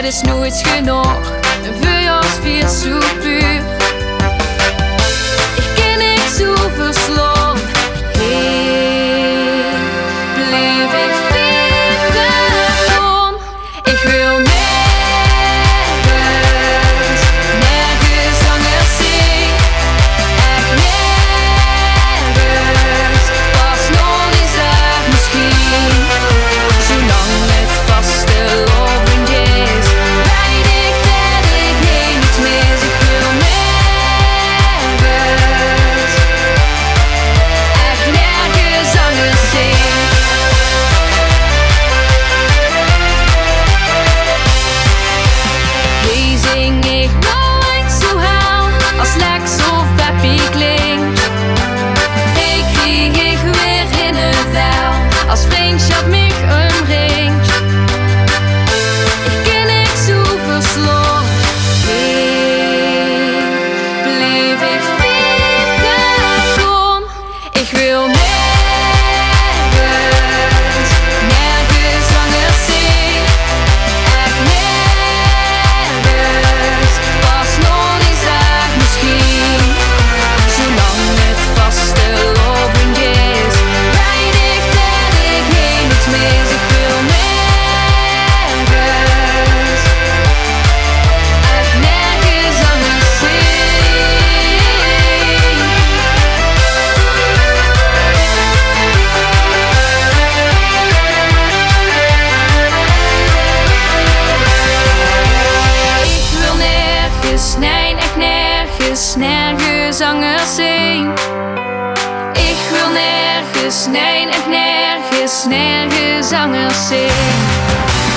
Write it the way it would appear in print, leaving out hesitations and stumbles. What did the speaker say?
het is nooit genoeg. Een verjaarsfeest zo puur. Ik ken ik zo verslaan. Hey, bleef ik vechten om. Ik wil nergens anders zien. Echt nergens. Pas nog eens daar misschien. Zolang het vaste lovend is, weet ik dat ik niets mis. Ik wil nergens, echt nergens anders zien. Wie zing ik nou eens zo hel, als Lex of Peppy klinkt? Ik krieg ik weer in het vel, als vriendschap mich omringt. Ik ken ik zo verslaan. Hey, bleef ik vechten om. Ik wil nergens, nergens anders zien. Echt nergens, pas nog eens daar misschien. Zolang het vaste lovend is, weet ik dat ik niets mis. Ik wil nergens, echt nergens anders Ik wil nergens, nee, echt nergens, nergens anders zien. Ik wil nergens, nee, echt nergens, nergens anders zien.